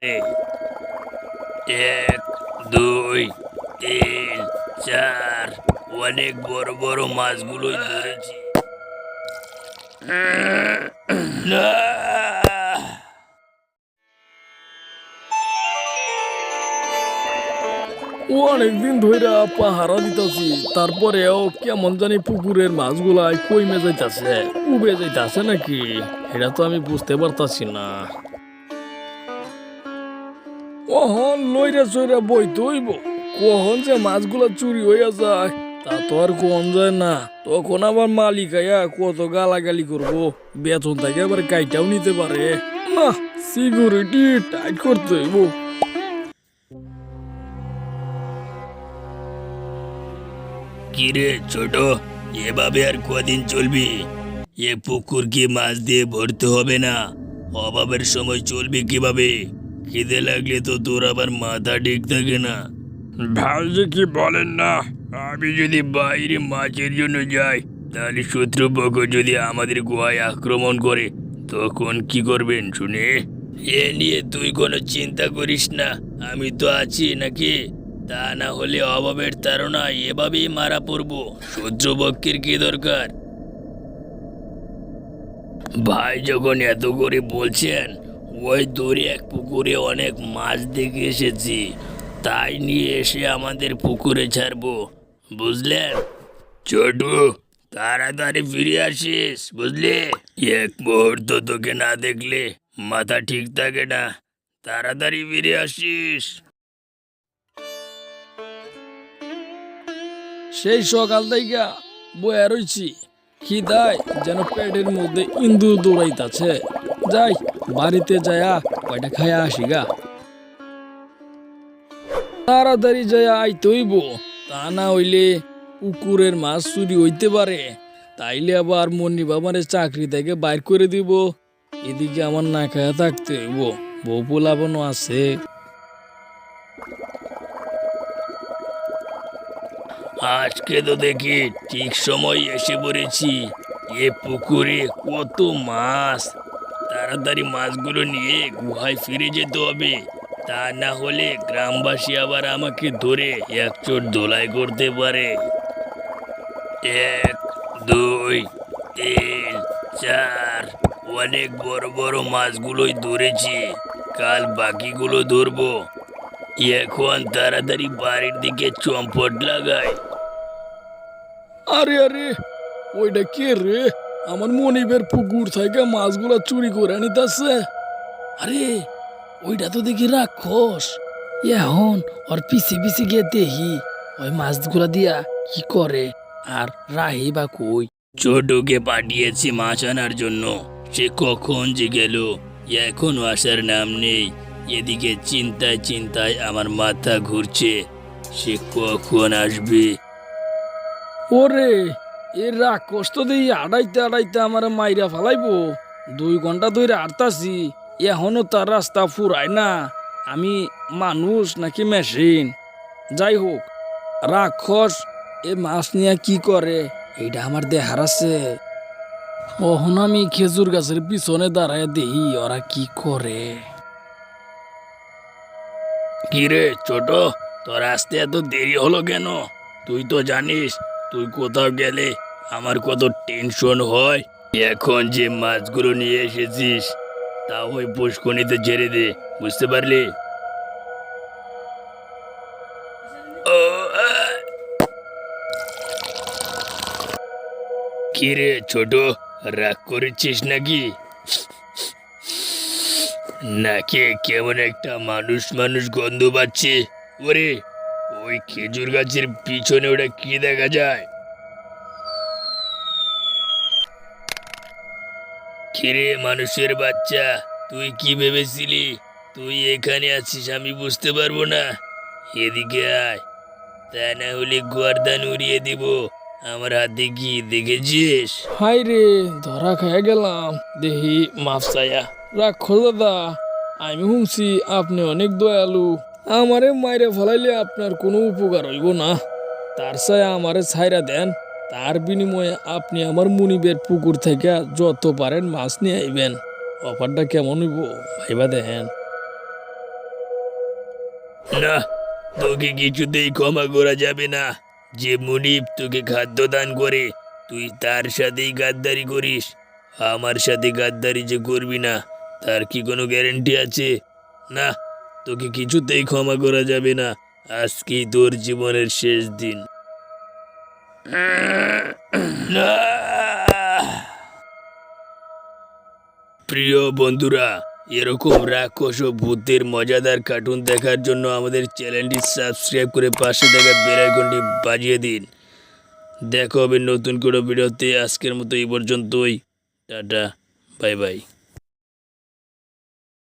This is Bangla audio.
এক, দুই, তিন, চার। অনেক বড় বড় মাছগুলোই ধরেছি। না! অনেকদিন ধইরা পাহারা দিতাছি, তারপরেও কেমন জানি পুকুরের মাছগুলাই কইমে যাইতাছে, উবে যাইতাছে নাকি এটা তো আমি বুঝতে পারতাছি না। কখন লইরা চইরা বইতে হইব, কখন যে মাছগুলা চুরি হইয়া যায় তা তো আর কোন যায় না। তখন আবার মালিক আয়া কত গালাগালি করবো, বেতন থেকে আবার কাইটাও নিতে পারে। না, সিকিউরিটি টাইট করতে হইব। কিরে ছোট, এভাবে আর কদিন চলবি? এ পুকুর কি মাছ দিয়ে ভরতে হবে না? অভাবের সময় চলবি কিভাবে? খিদে লাগলে তো তোর আবার মাথা ঠিক থাকে না। ভাই যে কি বলেন না, আমি যদি বাইরে মাছের জন্য যাই তাহলে শত্রুপক্ষ যদি আমাদের গুহায় আক্রমণ করে তখন কি করবেন শুনে? এ নিয়ে তুই কোনো চিন্তা করিস না, আমি তো আছি নাকি? তা না হলে অভাবের তাড়না এভাবেই মারা পড়বো। শত্রুপক্ষের কি দরকার? ভাই যখন এত করে বলছেন, ওই দূরে এক পুকুরে অনেক মাছ দেখে এসেছি, তাই নিয়ে এসে আমাদের পুকুরে ছাড়বো, বুঝলেন? ছোটু, তাড়াতাড়ি ফিরে আসিস, বুঝলি? এক মুহূর্ত তোকে না দেখলে মাথা ঠিক থাকে না। তাড়াতাড়ি ফিরে আসিস। সেই সকাল থেকে বয়া রইছি, খিদায় যেন পেটের মধ্যে ইন্দুর দৌড়াইতাছে। যাই, বাড়িতে যায়া কয়টা খায়া আসি গা। তাড়াতাড়ি যায়া আইতে হইব, তা না হইলে পুকুরের মাছ চুরি হইতে পারে। তাইলে আবার মনি বাবারে চাকরি থেকে বাইর করে দিব। এদিকে আমার না খায়া থাকতে হইব, বউ পোলাবনও আছে। আজকে তো দেখি ঠিক সময় এসে পড়েছি। এ পুকুরে কত মাছ! তাড়াতাড়ি মাছগুলো নিয়ে গুহায় ফিরে যেতে হবে, তা না হলে গ্রামবাসী আবার আমাকে ধরে একচোট ধোলাই করতে পারে। এক, দুই, তিন, চার। অনেক বড় বড় মাছগুলোই ধরেছি, কাল বাকিগুলো ধরবো। এখন তাড়াতাড়ি বাড়ির দিকে চম্পট লাগাই। আরে আরে, ওইটা কে রে? আমার মনিবের পুকুর থেকে মাছগুলা চুরি করে নিতেছে। আরে, ওইটা তো দেখি রাক্ষস। এখন ওর পিছে পিছে গিয়ে দেখি ওই মাছগুলা দিয়া কি করে, আর রাহি বা কই। ছোটকে পাঠিয়েছি মাছ আনার জন্য, সে কখন যে গেল এখনো আসার নাম নেই। এদিকে চিন্তায় চিন্তায় আমার মাথা ঘুরছে, সে কখন আসবে। ওরে, এ রাক্ষস তো দেখি আড়াইতে আড়াইতে আমার মাইরা ফালাইবো। 2 ঘন্টা ধরে আড়তাছি, এখনো তার রাস্তা ফুরায় না। আমি মানুষ নাকি মেশিন? যাই হোক, রাক্ষস এ মাছ নিয়ে কি করে এইটা আমার দেখার আছে। ওহন আমি খেজুর গাছের পিছনে দাঁড়ায় দেখি ওরা কি করে। কিরে ছোট, তোর আসতে এত দেরি হলো কেন? তুই তো জানিস তুই কোথাও গেলে আমার কত টেনশন হয়। এখন যে মাছগুলো নিয়ে এসেছিস তা ওই পুষ্কনিতে ছেড়ে দে, বুঝতে পারলি? ও, আহ! কিরে ছোট, রাগ করেছিস নাকি? নাকে কেমন একটা মানুষ মানুষ গন্ধ পাচ্ছে। ওরে, ওই খেজুর গাছের পিছনে ওটা কি দেখা যায়? কিরে মানুষের বাচ্চা, তুই কি ভেবেছিলি তুই এখানে আছিস আমি বুঝতে পারবো না? এদিকে আয়, তা না হলে গর্দান উড়িয়ে দিব। আমার হাতে কি দেখেছিস? হাই রে, ধরা খেয়ে গেলাম। দেহি মাফ চাইয়া। রাক্ষস দাদা, আমি শুনছি আপনি অনেক দয়ালু। আমারে মাইরে ফেলাইলে আপনার কোনো উপকার হইব না, তার চাই আমারে ছাইরা দেন। তার বিনিময়ে আপনি আমার মুনিবের পুকুর থেকে যত পারেন মাছ নিয়ে আইবেন। অফারটা কেমন হইব ভাইবা দেখেন। না, তোকে কিছুতেই ক্ষমা করা যাবে না। যে মুনিপ তোকে খাদ্য দান করে তুই তার সাথেই গাদ্দারি করিস। আমার সাথে গাদ্দারি যে করবি না তার কি কোনো গ্যারেন্টি আছে? না, তোকে কিছুতেই ক্ষমা করা যাবে না। আজকেই তোর জীবনের শেষ দিন। না। প্রিয় বন্ধুরা, এরকম রাক্ষস ও ভূতের মজাদার কার্টুন দেখার জন্য আমাদের চ্যানেলটি সাবস্ক্রাইব করে পাশে থাকা বেল আইকনটি বাজিয়ে দিন। দেখা হবে নতুন কোনো ভিডিওতে। আজকের মতো এই পর্যন্তই। Tata, bye bye.